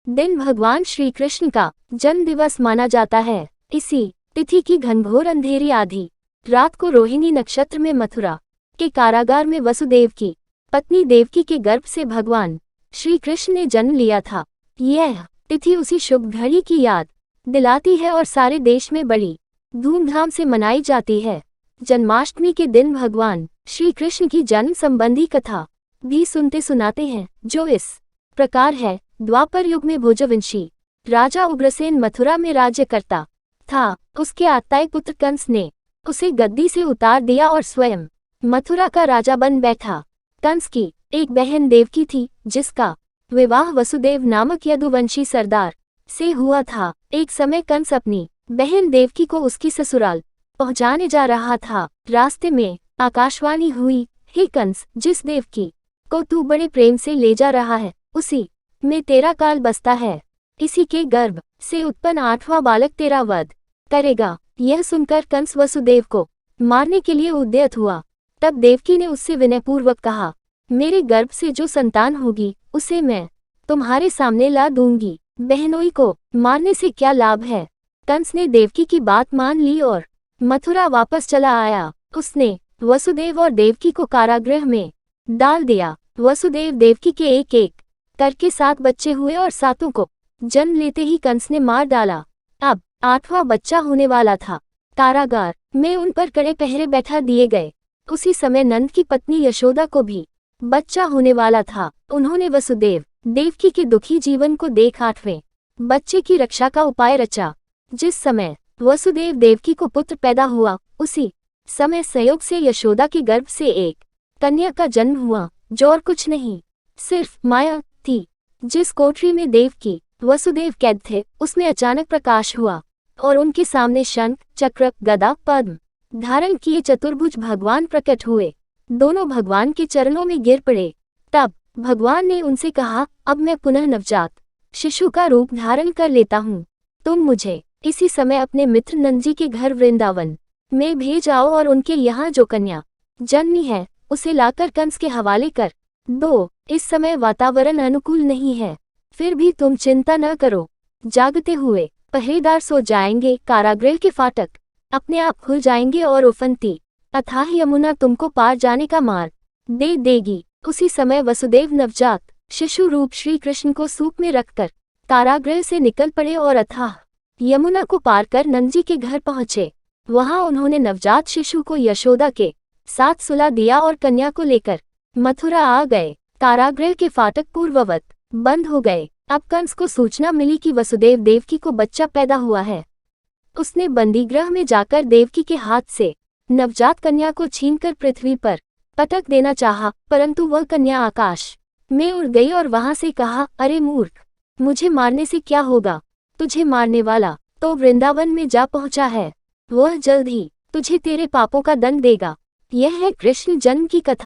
दिन भगवान श्री कृष्ण का जन्म दिवस माना जाता है। इसी तिथि की घनघोर अंधेरी आधी रात को रोहिणी नक्षत्र में मथुरा के कारागार में वसुदेव की पत्नी देवकी के गर्भ से भगवान श्री कृष्ण ने जन्म लिया था। यह तिथि उसी शुभ घड़ी की याद दिलाती है और सारे देश में बड़ी धूमधाम से मनाई जाती है। जन्माष्टमी के दिन भगवान श्री कृष्ण की जन्म संबंधी कथा भी सुनते सुनाते हैं, जो इस प्रकार है। द्वापर युग में भोजवंशी राजा उग्रसेन मथुरा में राज्य करता था। उसके आत्ताई पुत्र कंस ने उसे गद्दी से उतार दिया और स्वयं मथुरा का राजा बन बैठा। कंस की एक बहन देवकी थी, जिसका विवाह वसुदेव नामक यदुवंशी सरदार से हुआ था। एक समय कंस अपनी बहन देवकी को उसकी ससुराल पहुंचाने जा रहा था। रास्ते में आकाशवाणी हुई, हे कंस, जिस देवकी को तू बड़े प्रेम से ले जा रहा है, उसी में तेरा काल बसता है। इसी के गर्भ से उत्पन्न 8वां बालक तेरा वध करेगा। यह सुनकर कंस वसुदेव को मारने के लिए उद्यत हुआ। तब देवकी ने उससे विनयपूर्वक कहा, मेरे गर्भ से जो संतान होगी उसे मैं तुम्हारे सामने ला दूंगी। बहनोई को मारने से क्या लाभ है। कंस ने देवकी की बात मान ली और मथुरा वापस चला आया। उसने वसुदेव और देवकी को कारागृह में डाल दिया। वसुदेव देवकी के एक एक करके 7 बच्चे हुए और 7 को जन्म लेते ही कंस ने मार डाला। अब 8वां बच्चा होने वाला था। कारागार में उन पर कड़े पहरे बैठा दिए गए। उसी समय नंद की पत्नी यशोदा को भी बच्चा होने वाला था। उन्होंने वसुदेव देवकी के दुखी जीवन को देख 8वें बच्चे की रक्षा का उपाय रचा। जिस समय वसुदेव देवकी को पुत्र पैदा हुआ, उसी समय संयोग से यशोदा के गर्भ से एक कन्या का जन्म हुआ, जो और कुछ नहीं, सिर्फ माया थी। जिस कोठरी में देवकी वसुदेव कैद थे, उसमें अचानक प्रकाश हुआ और उनके सामने शंख, चक्र, गदा, पद्म धारण किए चतुर्भुज भगवान प्रकट हुए। दोनों भगवान के चरणों में गिर पड़े। तब भगवान ने उनसे कहा, अब मैं पुनः नवजात शिशु का रूप धारण कर लेता हूँ। तुम मुझे इसी समय अपने मित्र नंदजी के घर वृंदावन में भेज आओ और उनके यहाँ जो कन्या जन्मी है उसे लाकर कंस के हवाले कर दो। इस समय वातावरण अनुकूल नहीं है, फिर भी तुम चिंता न करो। जागते हुए पहरेदार सो जाएंगे। कारागृह के फाटक अपने आप खुल जाएंगे और उफनती अथाह यमुना तुमको पार जाने का मार्ग दे देगी। उसी समय वसुदेव नवजात शिशु रूप श्री कृष्ण को सूप में रखकर कारागृह से निकल पड़े और अथाह यमुना को पार कर नंदजी के घर पहुंचे। वहां उन्होंने नवजात शिशु को यशोदा के साथ सुला दिया और कन्या को लेकर मथुरा आ गए। कारागृह के फाटक पूर्ववत बंद हो गए। अब कंस को सूचना मिली कि वसुदेव देवकी को बच्चा पैदा हुआ है। उसने बंदीगृह में जाकर देवकी के हाथ से नवजात कन्या को छीनकर पृथ्वी पर पटक देना चाहा, परंतु वह कन्या आकाश में उड़ गई और वहां से कहा, अरे मूर्ख, मुझे मारने से क्या होगा। तुझे मारने वाला तो वृंदावन में जा पहुंचा है। वह जल्द ही तुझे तेरे पापों का दंड देगा। यह है कृष्ण जन्म की कथा।